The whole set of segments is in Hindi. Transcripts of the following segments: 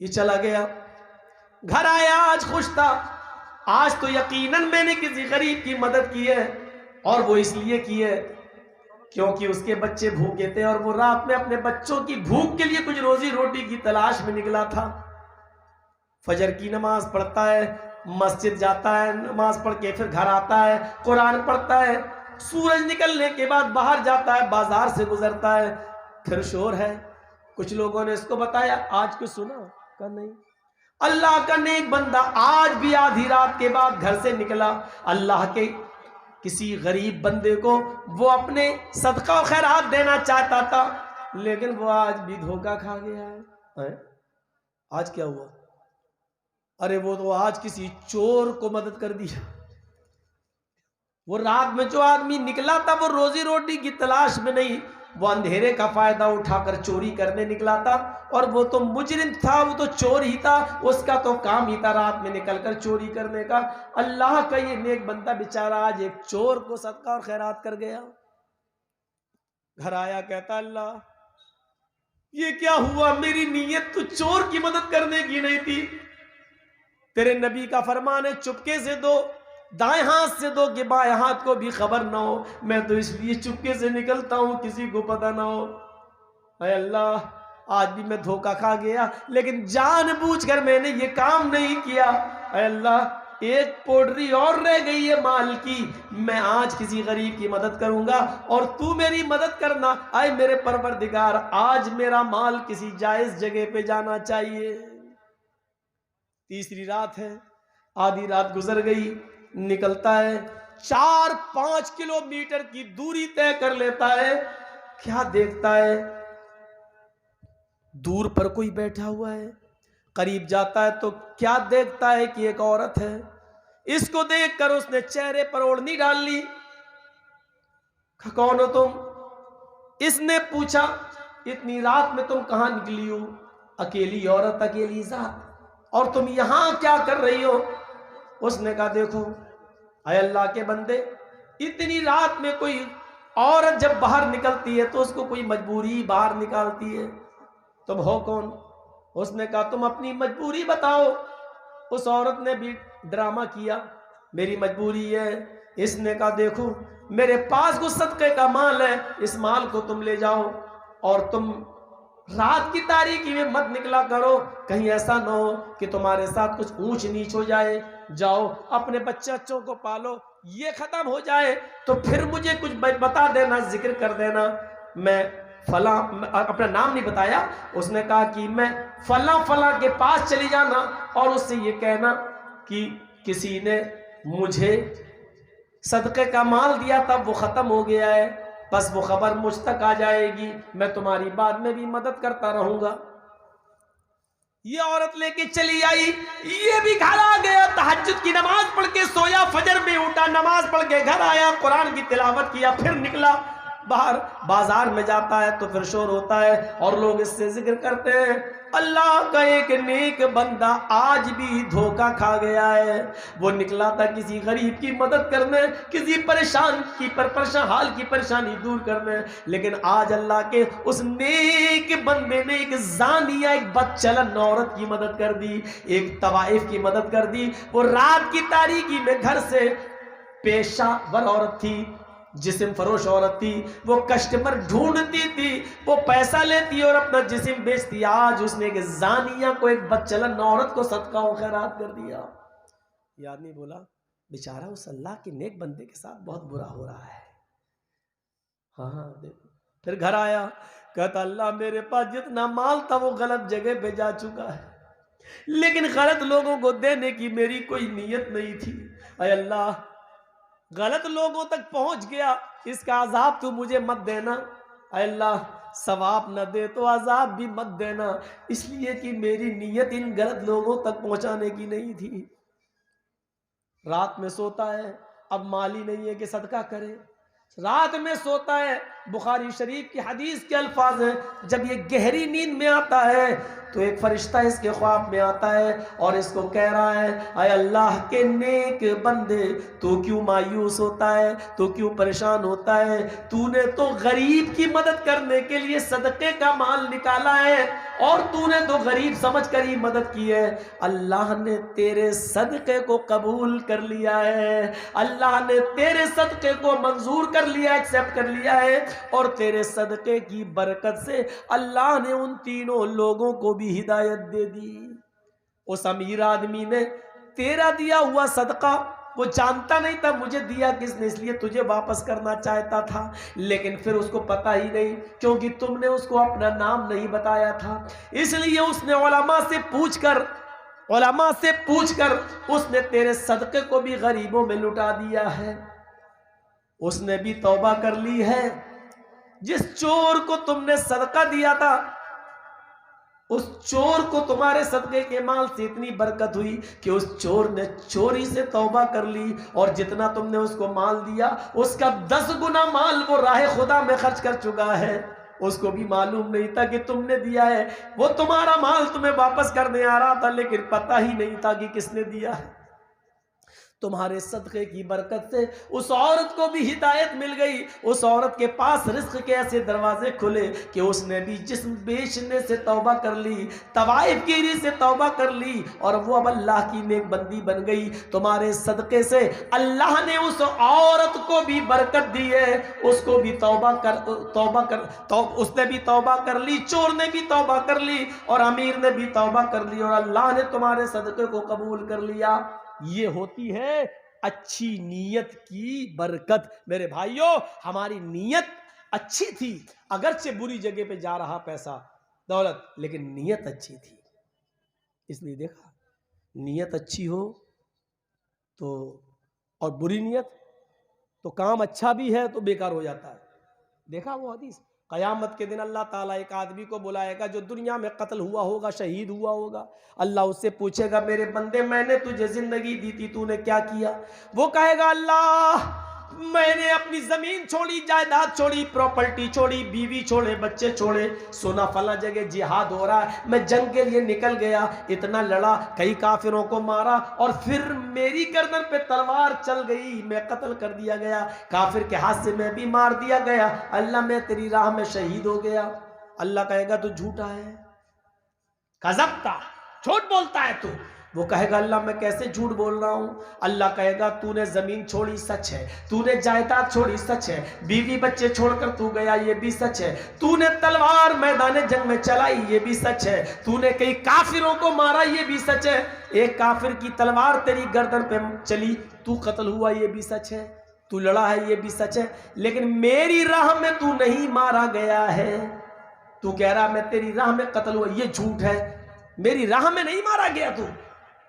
ये चला गया, घर आया, आज खुश था। आज तो यकीनन मैंने किसी गरीब की मदद की है, और वो इसलिए की है क्योंकि उसके बच्चे भूखे थे और वो रात में अपने बच्चों की भूख के लिए कुछ रोजी रोटी की तलाश में निकला था। फजर की नमाज पढ़ता है, मस्जिद जाता है, नमाज पढ़ के फिर घर आता है, कुरान पढ़ता है, सूरज निकलने के बाद बाहर जाता है, बाजार से गुजरता है, फिर शोर है। कुछ लोगों ने इसको बताया, आज कुछ सुना? का नहीं। अल्लाह का नेक बंदा आज भी आधी रात के बाद घर से निकला, अल्लाह के किसी गरीब बंदे को वो अपने सदका और खैरात देना चाहता था, लेकिन वो आज भी धोखा खा गया है। आज क्या हुआ? अरे वो तो आज किसी चोर को मदद कर दिया। वो रात में जो आदमी निकला था वो रोजी रोटी की तलाश में नहीं, वो अंधेरे का फायदा उठाकर चोरी करने निकला था, और वो तो मुजरिम था, वो तो चोर ही था, उसका तो काम ही था रात में निकलकर चोरी करने का। अल्लाह का ये नेक बंदा बेचारा आज एक चोर को सदका और खैरात कर गया। घर आया, कहता अल्लाह ये क्या हुआ, मेरी नीयत तो चोर की मदद करने की नहीं थी। तेरे नबी का फरमान है चुपके से दो, दाएं हाथ से दो कि बाएं हाथ को भी खबर ना हो। मैं तो इसलिए चुपके से निकलता हूं किसी को पता ना हो। अरे अल्लाह आज भी मैं धोखा खा गया, लेकिन जानबूझकर मैंने ये काम नहीं किया। अरे अल्लाह एक पोटरी और रह गई है माल की, मैं आज किसी गरीब की मदद करूंगा और तू मेरी मदद करना। आए मेरे परवरदिगार, आज मेरा माल किसी जायज जगह पे जाना चाहिए। तीसरी रात है, आधी रात गुजर गई, निकलता है, 4-5 किलोमीटर की दूरी तय कर लेता है। क्या देखता है, दूर पर कोई बैठा हुआ है। करीब जाता है तो क्या देखता है कि एक औरत है। इसको देखकर उसने चेहरे पर ओढ़नी डाल ली। कौन हो तुम? इसने पूछा, इतनी रात में तुम कहां निकली हो? अकेली औरत, अकेली जात, और तुम यहां क्या कर रही हो? उसने कहा देखो अय अल्लाह के बंदे, इतनी रात में कोई औरत जब बाहर निकलती है तो उसको कोई मजबूरी बाहर निकालती है, तुम हो कौन? उसने कहा तुम अपनी मजबूरी बताओ। उस औरत ने भी ड्रामा किया, मेरी मजबूरी है। इसने कहा देखो मेरे पास कुछ सदके का माल है, इस माल को तुम ले जाओ, और तुम रात की तारीकी में मत निकला करो, कहीं ऐसा ना हो कि तुम्हारे साथ कुछ ऊंच नीच हो जाए। जाओ अपने बच्चों को पालो, ये खत्म हो जाए तो फिर मुझे कुछ बता देना, जिक्र कर देना। मैं फला, अपना नाम नहीं बताया, उसने कहा कि मैं फला फला के पास चली जाना और उससे ये कहना कि किसी ने मुझे सदके का माल दिया था, वो खत्म हो गया है, बस वो खबर मुझ तक आ जाएगी, मैं तुम्हारी बाद में भी मदद करता रहूंगा। ये औरत लेके चली आई, ये भी घर आ गया, तहज्जुद की नमाज पढ़ के सोया, फजर में उठा, नमाज पढ़ के घर आया, कुरान की तिलावत किया, फिर निकला बाहर, बाजार में जाता है तो फिर शोर होता है और लोग इससे जिक्र करते हैं अल्लाह का एक नेक बंदा आज भी धोखा खा गया है। वो निकला था किसी गरीब की मदद करने, किसी परेशान हाल की परेशानी दूर करने, लेकिन आज अल्लाह के उस नेक बंदे ने एक जानिया, एक बदचलन औरत की मदद कर दी, एक तवाइफ की मदद कर दी। वो रात की तारीकी में घर से पेशावर औरत थी, जिस्म फरोश औरत थी, वो कस्टमर ढूंढती थी, वो पैसा लेती और अपना जिस्म बेचती। आज उसने एक जानिया को, एक बदचलन औरत को सदका व खैरात कर दिया। ये आदमी बोला बेचारा उस अल्लाह के नेक बंदे के साथ बहुत बुरा हो रहा है। हाँ देखो, फिर घर आया, कहता अल्लाह मेरे पास जितना माल था वो गलत जगह पे जा चुका है, लेकिन गलत लोगों को देने की मेरी कोई नीयत नहीं थी। अय अल्लाह गलत लोगों तक पहुंच गया, इसका अजाब तू मुझे मत देना। अल्लाह सवाब न दे तो अजाब भी मत देना, इसलिए कि मेरी नीयत इन गलत लोगों तक पहुंचाने की नहीं थी। रात में सोता है, अब माली नहीं है कि सदका करे, रात में सोता है, बुखारी शरीफ की हदीस के अल्फाज हैं, जब ये गहरी नींद में आता है तो एक फरिश्ता इसके ख्वाब में आता है और इसको कह रहा है, आय अल्लाह के नेक बंदे, तू क्यों मायूस होता है, तू क्यों परेशान होता है, तूने तो गरीब की मदद करने के लिए सदके का माल निकाला है और तूने तो गरीब समझ कर ही मदद की है। अल्लाह ने तेरे सदके को कबूल कर लिया है, अल्लाह ने तेरे सदके को मंजूर कर लिया, एक्सेप्ट कर लिया है, और तेरे सदके की बरकत से अल्लाह ने उन तीनों लोगों को भी हिदायत दे दी। उस अमीर आदमी ने तेरा दिया हुआ सदका, वो जानता नहीं था मुझे दिया किसने, इसलिए तुझे वापस करना चाहता था, लेकिन फिर उसको पता ही नहीं क्योंकि तुमने उसको अपना नाम नहीं बताया था, इसलिए उसने उलमा से पूछकर उसने तेरे सदके को भी गरीबों में लुटा दिया है। उसने भी तौबा कर ली है। जिस चोर को तुमने सदका दिया था, उस चोर को तुम्हारे सदके के माल से इतनी बरकत हुई कि उस चोर ने चोरी से तौबा कर ली, और जितना तुमने उसको माल दिया उसका 10 गुना माल वो राह खुदा में खर्च कर चुका है। उसको भी मालूम नहीं था कि तुमने दिया है, वो तुम्हारा माल तुम्हें वापस करने आ रहा था, लेकिन पता ही नहीं था कि किसने दिया है। तुम्हारे सदक़े की बरकत से उस औरत को भी हिदायत मिल गई। उस औरत के पास रिस्क के ऐसे दरवाजे खुले कि उसने भी जिस्म बेचने से तौबा कर ली, तवाइफ गिरी से तौबा कर ली, और वो अब अल्लाह की नेक बंदी बन गई। तुम्हारे सदक़े से अल्लाह ने उस औरत को भी बरकत दी है, उसको भी उसने भी तौबा कर ली, चोर ने भी तौबा कर ली, और अमीर ने भी तौबा कर ली, और अल्लाह ने तुम्हारे सदक़े को कबूल कर लिया। ये होती है अच्छी नीयत की बरकत। मेरे भाइयों, हमारी नीयत अच्छी थी, अगरचे बुरी जगह पे जा रहा पैसा दौलत, लेकिन नीयत अच्छी थी। इसलिए देखा, नीयत अच्छी हो तो, और बुरी नीयत तो काम अच्छा भी है तो बेकार हो जाता है। देखा वो हदीस, क़यामत के दिन अल्लाह ताला एक आदमी को बुलाएगा जो दुनिया में कत्ल हुआ होगा, शहीद हुआ होगा। अल्लाह उससे पूछेगा, मेरे बंदे, मैंने तुझे जिंदगी दी थी, तूने क्या किया? वो कहेगा, अल्लाह मैंने अपनी जमीन छोड़ी, जायदाद छोड़ी, प्रॉपर्टी छोड़ी, बीवी छोड़े, बच्चे छोड़े, सोना फला जगह जिहाद हो रहा है, मैं जंग के लिए निकल गया, इतना लड़ा, कई काफिरों को मारा, और फिर मेरी गर्दन पे तलवार चल गई, मैं कत्ल कर दिया गया, काफिर के हाथ से मैं भी मार दिया गया, अल्लाह मैं तेरी राह में शहीद हो गया। अल्लाह कहेगा तू झूठा है, कज़ब्ता, झूठ बोलता है तू। वो कहेगा, अल्लाह मैं कैसे झूठ बोल रहा हूं? अल्लाह कहेगा, तूने जमीन छोड़ी, सच है, तूने जायदाद छोड़ी, सच है, बीवी बच्चे छोड़कर तू गया, ये भी सच है, तूने तलवार मैदान जंग में चलाई, ये भी सच है, तूने कई काफिरों को मारा, ये भी सच है, एक काफिर की तलवार तेरी गर्दन पे चली, तू कत्ल हुआ, ये भी सच है, तू लड़ा है, ये भी सच है, लेकिन मेरी राह में तू नहीं मारा गया है। तू कह रहा मैं तेरी राह में कत्ल हुआ, ये झूठ है, मेरी राह में नहीं मारा गया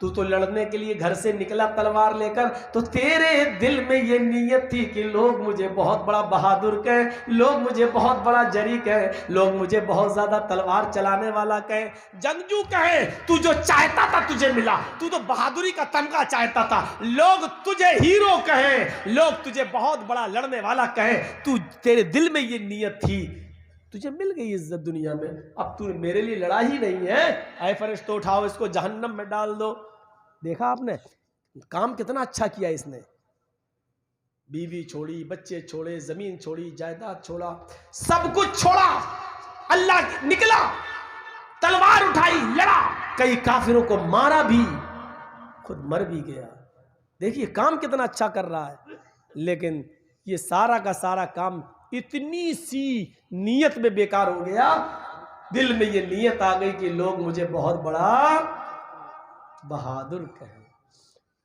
तू तो लड़ने के लिए घर से निकला तलवार लेकर, तो तेरे दिल में ये नीयत थी कि लोग मुझे बहुत बड़ा बहादुर कहें, लोग मुझे बहुत बड़ा जरी कहें, लोग मुझे बहुत ज्यादा तलवार चलाने वाला कहें, जंगजू कहें, तू जो चाहता था तुझे मिला, तू तो बहादुरी का तमगा चाहता था, लोग तुझे हीरो कहें, लोग तुझे बहुत बड़ा लड़ने वाला कहें, तू तेरे दिल में ये नीयत थी, तुझे मिल गई इज्जत दुनिया में, अब तू मेरे लिए लड़ा ही नहीं है, ऐ फरिश्तो उठाओ इसको जहन्नम में डाल दो। देखा आपने काम कितना अच्छा किया इसने, बीवी छोड़ी, बच्चे छोड़े, जमीन छोड़ी, जायदाद छोड़ा, सब कुछ छोड़ा, अल्लाह निकला, तलवार उठाई, लड़ा, कई काफिरों को मारा भी, खुद मर भी गया। देखिए काम कितना अच्छा कर रहा है, लेकिन ये सारा का सारा काम इतनी सी नीयत में बेकार हो गया। दिल में ये नीयत आ गई कि लोग मुझे बहुत बड़ा बहादुर कहें,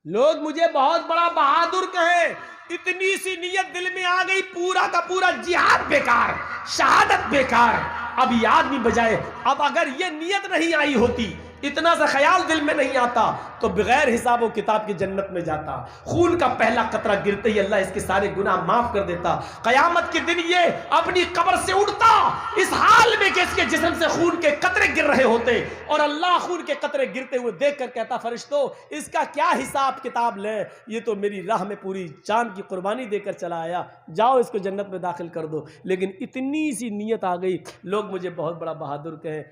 लोग मुझे बहुत बड़ा बहादुर कहें, इतनी सी नीयत दिल में आ गई, पूरा का पूरा जिहाद बेकार, शहादत बेकार। अब ये आदमी बजाए, अब अगर ये नीयत नहीं आई होती इतना सा ख्याल दिल में नहीं आता तो बगैर हिसाब व किताब की जन्नत में जाता। खून का पहला कतरा गिरते ही अल्लाह इसके सारे गुनाह माफ कर देता। कयामत के दिन ये अपनी कब्र से उठता इस हाल में कि इसके जिस्म से खून के कतरे गिर रहे होते, और अल्लाह खून के कतरे गिरते हुए देख कर कहता, फरिश्तों इसका क्या हिसाब किताब ले, ये तो मेरी राह में पूरी जान की कुर्बानी देकर चला आया, जाओ इसको जन्नत में दाखिल कर दो। लेकिन इतनी सी नीयत आ गई, लोग मुझे बहुत बड़ा बहादुर कहें,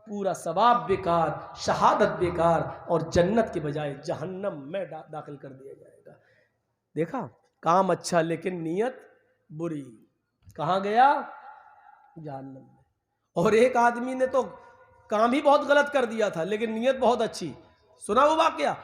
पूरा सवाब बेकार, शहादत बेकार, और जन्नत के बजाय जहन्नम में दाखिल कर दिया जाएगा। देखा, काम अच्छा लेकिन नीयत बुरी, कहाँ गया? जहन्नम में। और एक आदमी ने तो काम ही बहुत गलत कर दिया था लेकिन नीयत बहुत अच्छी। सुना वो वाकया?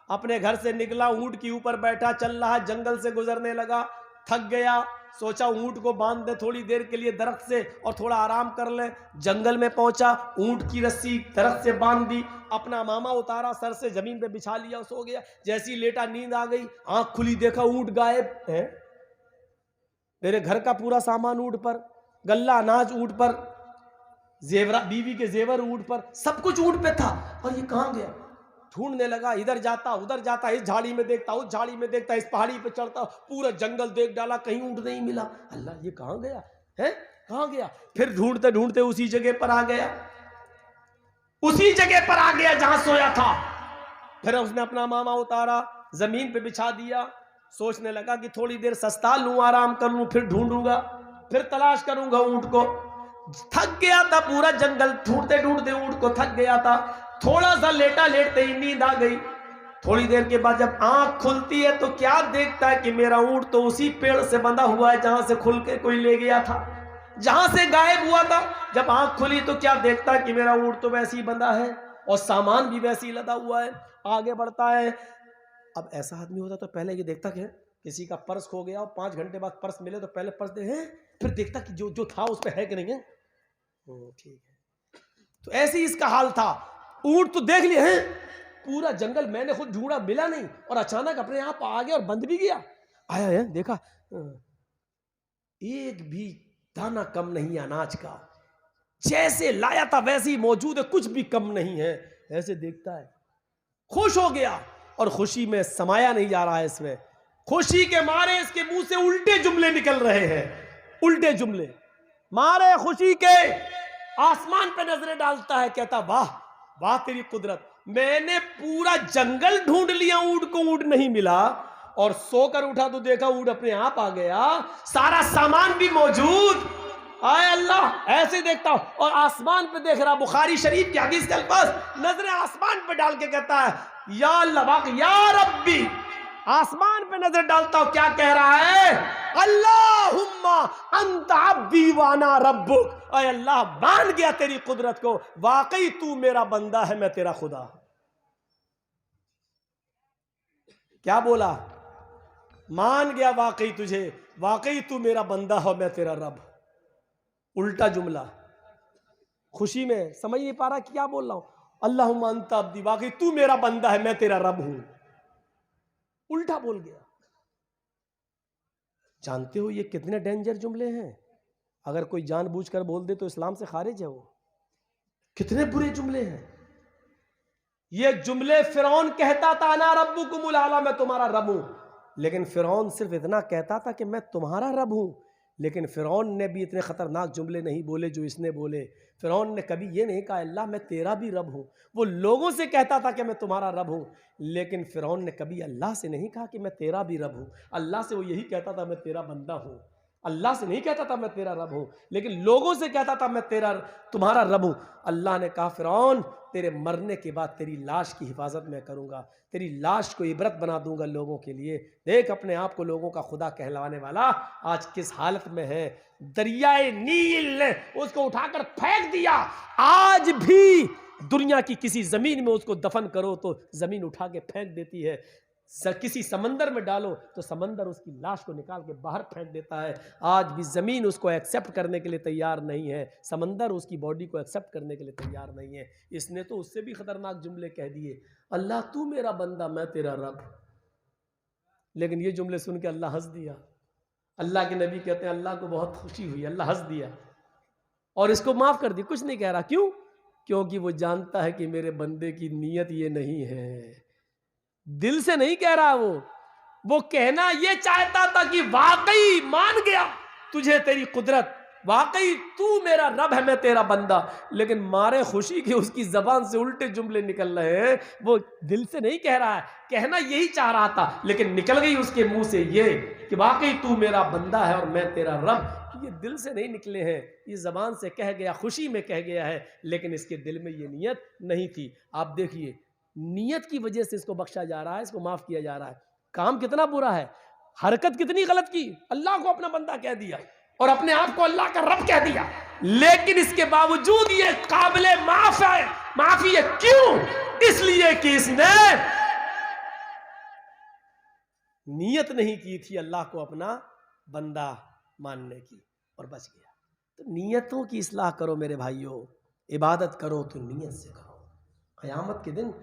अपने घर से निकला, ऊंट के ऊपर बैठा, चल रहा, जंगल से गुजरने लगा, थक गया, सोचा ऊंट को बांध दे थोड़ी देर के लिए दरख्त से और थोड़ा आराम कर ले। जंगल में पहुंचा, ऊंट की रस्सी दरख्त से बांध दी, अपना मामा उतारा, सर से जमीन पे बिछा लिया, सो गया। जैसी लेटा, नींद आ गई, आंख खुली, देखा ऊंट गायब है। मेरे घर का पूरा सामान ऊंट पर, गल्ला अनाज ऊंट पर, जेवरा, बीवी के जेवर ऊंट पर, सब कुछ ऊंट पे था, और ये कहां गया? ढूंढने लगा, इधर जाता उधर जाता, इस झाड़ी में देखता उस झाड़ी में देखता, इस पहाड़ी पे चढ़ता, पूरा जंगल देख डाला, कहीं ऊंट नहीं मिला। अल्लाह, ये कहां गया है? कहां गया? फिर ढूंढते ढूंढते उसी जगह पर आ गया, उसी जगह पर आ गया जहां सोया था। फिर उसने अपना मामा उतारा, जमीन पे बिछा दिया, सोचने लगा कि थोड़ी देर सस्ता लूं, आराम कर लूं, फिर ढूंढूंगा, फिर तलाश करूंगा ऊंट को। थक गया था, पूरा जंगल ढूंढते ढूंढते ऊंट को थक गया था। थोड़ा सा लेटा, लेटते ही नींद आ गई। थोड़ी देर के बाद जब आंख खुलती है तो क्या देखता है कि मेरा ऊंट तो उसी पेड़ से बंधा हुआ है जहां से खुल के कोई ले गया था, जहां से गायब हुआ था। जब आंख खुली तो क्या देखता है कि मेरा ऊंट तो वैसे ही बंधा है और सामान भी वैसे ही लदा हुआ है। आगे बढ़ता है। अब ऐसा आदमी होता तो पहले ये देखता कि किसी का पर्स खो गया और 5 घंटे बाद पर्स मिले तो पहले पर्स दे, फिर देखता कि जो जो था उस पर है कि नहीं है। ठीक है, तो ऐसे ही इसका हाल था। ऊंट तो देख लिया है, पूरा जंगल मैंने खुद ढूंढा, मिला नहीं, और अचानक अपने आप आ गया और बंद भी गया। आया है, देखा, एक भी दाना कम नहीं अनाज का, जैसे लाया था वैसे ही मौजूद है, कुछ भी कम नहीं है। ऐसे देखता है, खुश हो गया, और खुशी में समाया नहीं जा रहा है इसमें। खुशी के मारे इसके मुंह से उल्टे जुमले निकल रहे हैं, उल्टे जुमले मारे खुशी के। आसमान पे नजरें डालता है, कहता वाह वाह तेरी कुदरत, मैंने पूरा जंगल ढूंढ लिया, ऊंट को ऊंट नहीं मिला, और सोकर उठा तो देखा ऊंट अपने आप आ गया, सारा सामान भी मौजूद। आए अल्लाह, ऐसे देखता हूं और आसमान पे देख रहा। बुखारी शरीफ की हदीस के अल्फाज, नजरें आसमान पे डाल के कहता है, या अल्लाह या रब्बी, आसमान पे नजर डालता हूं, क्या कह रहा है? अल्लाहुम्मा अंत अब्दी वाना रब्बुक, अय अल्लाह मान गया तेरी कुदरत को, वाकई तू मेरा बंदा है, मैं तेरा खुदा। क्या बोला? मान गया वाकई तुझे, वाकई तू मेरा बंदा हो, मैं तेरा रब। उल्टा जुमला, खुशी में समझ नहीं पा रहा क्या बोल रहा हूं। अल्लाहुम्मा अंत अब्दी, वाकई तू मेरा बंदा है, मैं तेरा रब हूं। उल्टा बोल गया। जानते हो ये कितने डेंजर जुमले हैं? अगर कोई जानबूझकर बोल दे तो इस्लाम से खारिज है वो। कितने बुरे जुमले हैं ये जुमले। फिरौन कहता था ना रब्बुकुमुल आला, मैं तुम्हारा रब हूं, लेकिन फिरौन सिर्फ इतना कहता था कि मैं तुम्हारा रब हूं, लेकिन फिरौन ने भी इतने खतरनाक जुमले नहीं बोले जो इसने बोले। फिरौन ने कभी ये नहीं कहा अल्लाह मैं तेरा भी रब हूं। वो लोगों से कहता था कि मैं तुम्हारा रब हूं, लेकिन फिरौन ने कभी अल्लाह से नहीं कहा कि मैं तेरा भी रब हूं। अल्लाह से वो यही कहता था मैं तेरा बंदा हूं। अल्लाह से नहीं कहता था मैं तेरा रब हूं, लेकिन लोगों से कहता था मैं तुम्हारा रब हूं। अल्लाह ने कहा फिरौन तेरे मरने के बाद तेरी लाश की हिफाजत मैं करूंगा, तेरी लाश को इबरत बना दूंगा लोगों के लिए। देख अपने आप को लोगों का खुदा कहलाने वाला आज किस हालत में है। दरियाए नील ने उसको उठाकर फेंक दिया। आज भी दुनिया की किसी जमीन में उसको दफन करो तो जमीन उठा के फेंक देती है। किसी समंदर में डालो तो समंदर उसकी लाश को निकाल के बाहर फेंक देता है। आज भी जमीन उसको एक्सेप्ट करने के लिए तैयार नहीं है, समंदर उसकी बॉडी को एक्सेप्ट करने के लिए तैयार नहीं है। इसने तो उससे भी खतरनाक जुमले कह दिए, अल्लाह तू मेरा बंदा मैं तेरा रब। लेकिन ये जुमले सुन के अल्लाह हंस दिया। अल्लाह के नबी कहते हैं अल्लाह को बहुत खुशी हुई, अल्लाह हंस दिया और इसको माफ कर दिया, कुछ नहीं कह रहा। क्यों? क्योंकि वो जानता है कि मेरे बंदे की नीयत ये नहीं है। दिल से नहीं कह रहा वो कहना ये चाहता था कि वाकई मान गया तुझे तेरी कुदरत, वाकई तू मेरा रब है, मैं तेरा बंदा। लेकिन मारे खुशी के उसकी जबान से उल्टे जुमले निकल रहे हैं। वो दिल से नहीं कह रहा है, कहना यही चाह रहा था, लेकिन निकल गई उसके मुंह से ये कि वाकई तू मेरा बंदा है और मैं तेरा रब। ये दिल से नहीं निकले हैं, ये जबान से कह गया, खुशी में कह गया है, लेकिन इसके दिल में ये नीयत नहीं थी। आप देखिए, नीयत की वजह से इसको बख्शा जा रहा है, इसको माफ किया जा रहा है। काम कितना बुरा है, हरकत कितनी गलत की, अल्लाह को अपना बंदा कह दिया और अपने आप को अल्लाह का रब कह दिया, लेकिन इसके बावजूद ये काबिले माफ है, माफी है। क्यों? इसलिए कि इसने नीयत नहीं की थी अल्लाह को अपना बंदा मानने की और बच गया। तो नीयतों की इस्लाह करो मेरे भाइयों, इबादत करो तो नीयत से करो। क़यामत के दिन